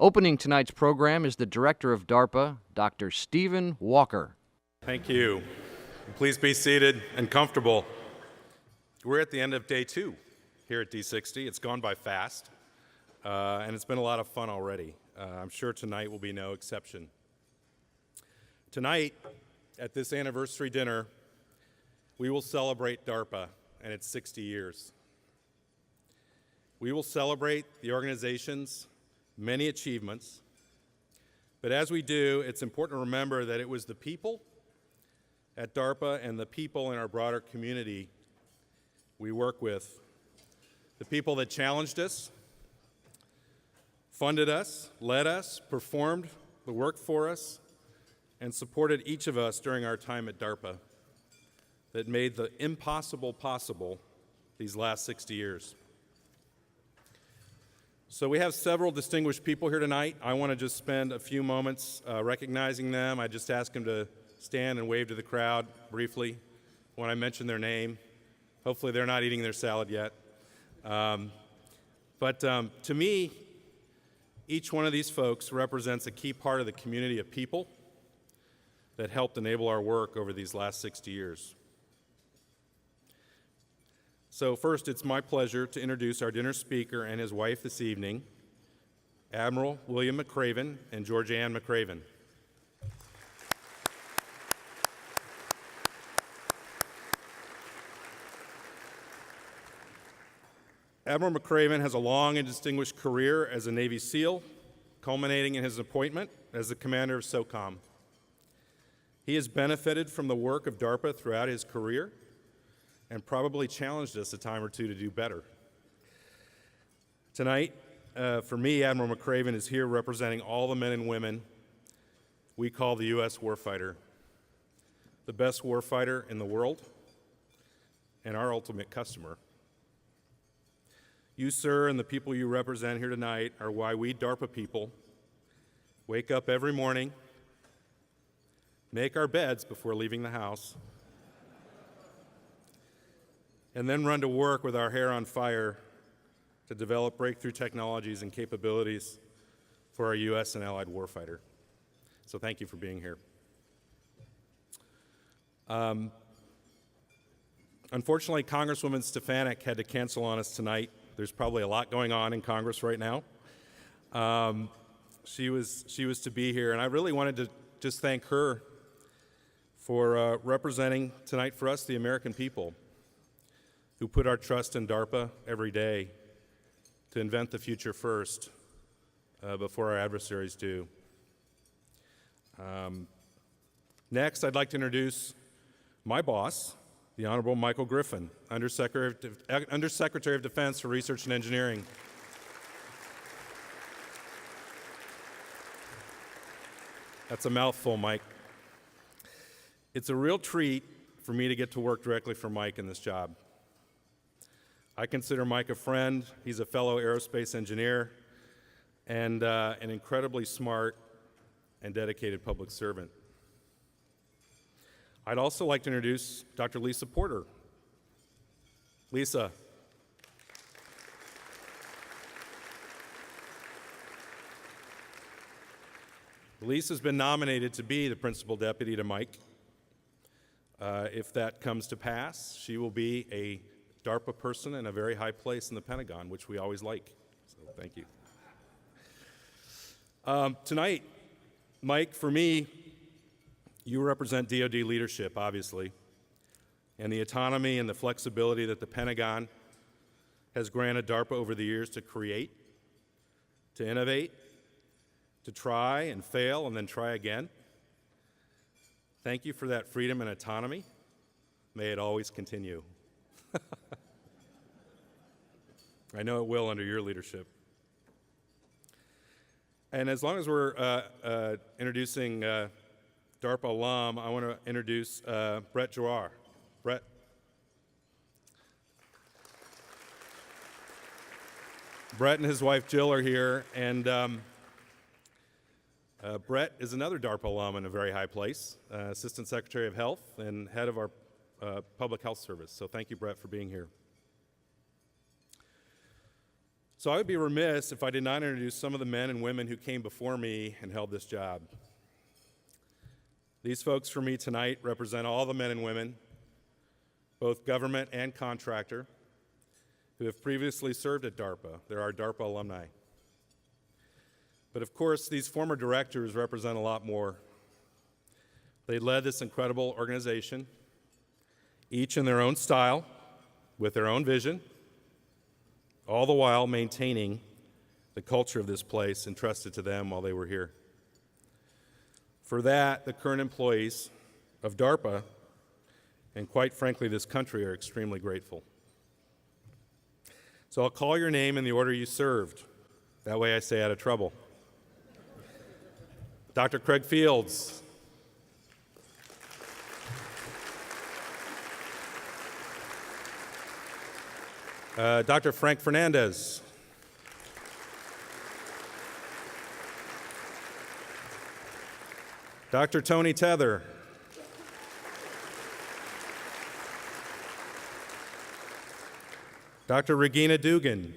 Opening tonight's program is the Director of DARPA, Dr. Stephen Walker. Thank you. Please be seated and comfortable. We're at the end of day 2 here at D60. It's gone by fast, and it's been a lot of fun already. I'm sure tonight will be no exception. Tonight, at this anniversary dinner, we will celebrate DARPA and its 60 years. We will celebrate the organization's many achievements, but as we do, it's important to remember that it was the people at DARPA and the people in our broader community we work with, the people that challenged us, funded us, led us, performed the work for us, and supported each of us during our time at DARPA, that made the impossible possible these last 60 years. So we have several distinguished people here tonight. I want to just spend a few moments recognizing them. I just ask them to stand and wave to the crowd briefly when I mention their name. Hopefully they're not eating their salad yet. But to me, each one of these folks represents a key part of the community of people that helped enable our work over these last 60 years. So first, it's my pleasure to introduce our dinner speaker and his wife this evening, Admiral William McRaven and George Ann McRaven. Admiral McRaven has a long and distinguished career as a Navy SEAL, culminating in his appointment as the commander of SOCOM. He has benefited from the work of DARPA throughout his career and probably challenged us a time or two to do better. Tonight, for me, Admiral McRaven is here representing all the men and women we call the U.S. warfighter, the best warfighter in the world, and our ultimate customer. You, sir, and the people you represent here tonight are why we DARPA people wake up every morning, make our beds before leaving the house, and then run to work with our hair on fire to develop breakthrough technologies and capabilities for our U.S. and allied warfighter. So thank you for being here. Unfortunately, Congresswoman Stefanik had to cancel on us tonight. There's probably a lot going on in Congress right now. She was to be here, and I really wanted to just thank her for representing tonight for us, the American people, who put our trust in DARPA every day to invent the future first before our adversaries do. Next, I'd like to introduce my boss, the Honorable Michael Griffin, Undersecretary of Defense for Research and Engineering. That's a mouthful, Mike. It's a real treat for me to get to work directly for Mike in this job. I consider Mike a friend. He's a fellow aerospace engineer and an incredibly smart and dedicated public servant. I'd also like to introduce Dr. Lisa Porter. Lisa. Lisa's been nominated to be the principal deputy to Mike. If that comes to pass, she will be a DARPA person in a very high place in the Pentagon, which we always like. So thank you. Tonight, Mike, for me, you represent DoD leadership, obviously, and the autonomy and the flexibility that the Pentagon has granted DARPA over the years to create, to innovate, to try and fail and then try again. Thank you for that freedom and autonomy. May it always continue. I know it will under your leadership. And as long as we're introducing DARPA alum, I want to introduce Brett Giroir. Brett. Brett and his wife Jill are here, and Brett is another DARPA alum in a very high place, Assistant Secretary of Health and head of our Public Health Service. So thank you, Brett, for being here. So I would be remiss if I did not introduce some of the men and women who came before me and held this job. These folks for me tonight represent all the men and women, both government and contractor, who have previously served at DARPA. They're our DARPA alumni. But of course, these former directors represent a lot more. They led this incredible organization, each in their own style, with their own vision, all the while maintaining the culture of this place entrusted to them while they were here. For that, the current employees of DARPA, and quite frankly, this country, are extremely grateful. So I'll call your name in the order you served. That way I stay out of trouble. Dr. Craig Fields. Dr. Frank Fernandez. Dr. Tony Tether. Dr. Regina Dugan.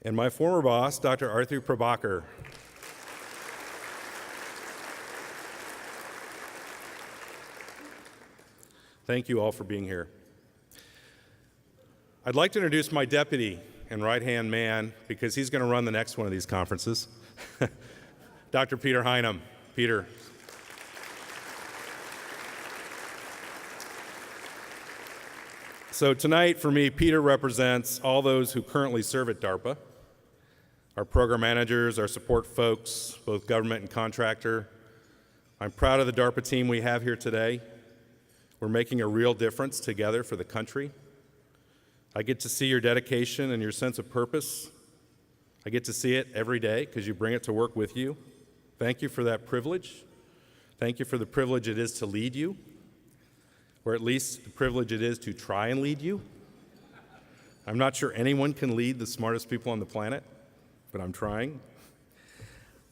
And my former boss, Dr. Arthur Prabhakar. Thank you all for being here. I'd like to introduce my deputy and right-hand man, because he's going to run the next one of these conferences, Dr. Peter Hynum. Peter. So tonight, for me, Peter represents all those who currently serve at DARPA, our program managers, our support folks, both government and contractor. I'm proud of the DARPA team we have here today. We're making a real difference together for the country. I get to see your dedication and your sense of purpose. I get to see it every day because you bring it to work with you. Thank you for that privilege. Thank you for the privilege it is to lead you, or at least the privilege it is to try and lead you. I'm not sure anyone can lead the smartest people on the planet, but I'm trying.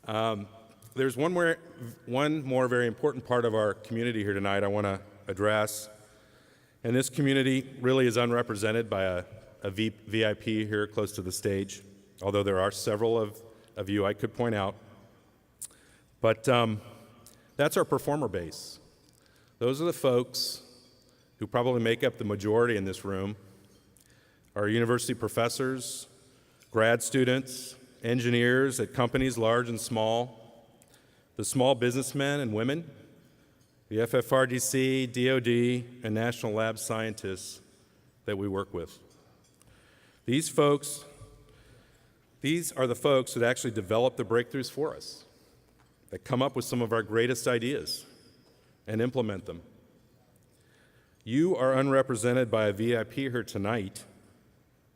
There's one more very important part of our community here tonight I want to address. And this community really is unrepresented by a VIP here close to the stage, although there are several of you I could point out. But that's our performer base. Those are the folks who probably make up the majority in this room. Our university professors, grad students, engineers at companies large and small, the small businessmen and women, the FFRDC, DoD, and national lab scientists that we work with. These are the folks that actually develop the breakthroughs for us, that come up with some of our greatest ideas and implement them. You are unrepresented by a VIP here tonight,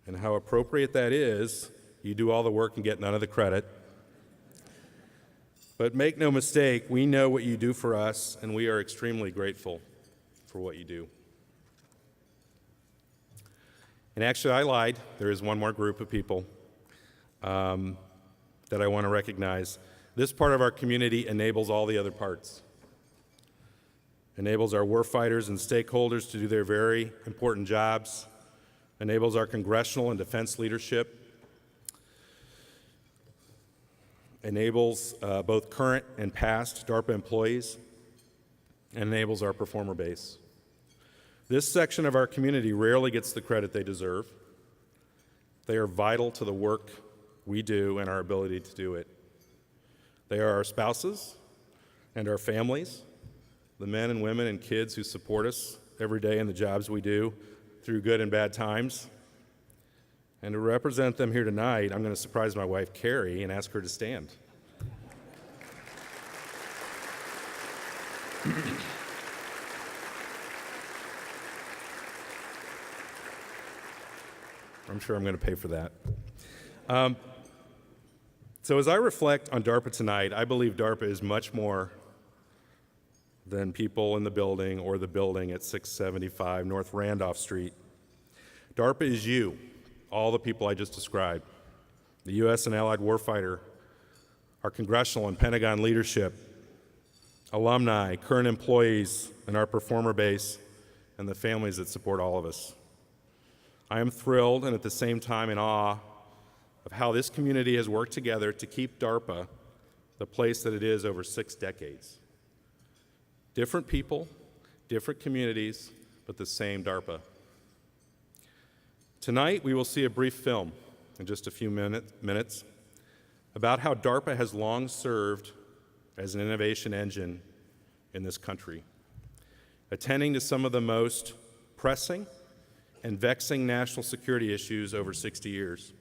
and how appropriate that is. You do all the work and get none of the credit. But make no mistake, we know what you do for us, and we are extremely grateful for what you do. And actually, I lied. There is one more group of people that I want to recognize. This part of our community enables all the other parts. Enables our warfighters and stakeholders to do their very important jobs. Enables our congressional and defense leadership. Enables both current and past DARPA employees, and enables our performer base. This section of our community rarely gets the credit they deserve. They are vital to the work we do and our ability to do it. They are our spouses and our families, the men and women and kids who support us every day in the jobs we do through good and bad times. And to represent them here tonight, I'm going to surprise my wife, Carrie, and ask her to stand. I'm sure I'm going to pay for that. So as I reflect on DARPA tonight, I believe DARPA is much more than people in the building or the building at 675 North Randolph Street. DARPA is you, all the people I just described, the U.S. and allied warfighter, our congressional and Pentagon leadership, alumni, current employees, and our performer base, and the families that support all of us. I am thrilled and at the same time in awe of how this community has worked together to keep DARPA the place that it is over 6 decades. Different people, different communities, but the same DARPA. Tonight, we will see a brief film in just a few minutes about how DARPA has long served as an innovation engine in this country, attending to some of the most pressing and vexing national security issues over 60 years.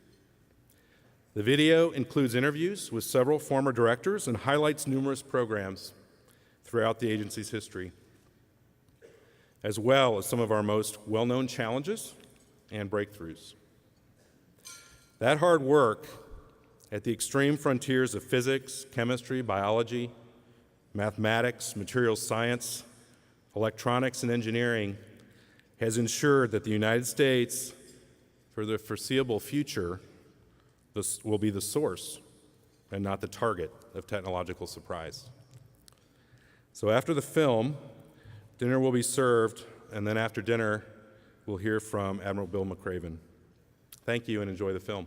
The video includes interviews with several former directors and highlights numerous programs throughout the agency's history, as well as some of our most well-known challenges and breakthroughs. That hard work at the extreme frontiers of physics, chemistry, biology, mathematics, materials science, electronics, and engineering has ensured that the United States, for the foreseeable future, will be the source and not the target of technological surprise. So after the film, dinner will be served, and then after dinner, we'll hear from Admiral Bill McRaven. Thank you and enjoy the film.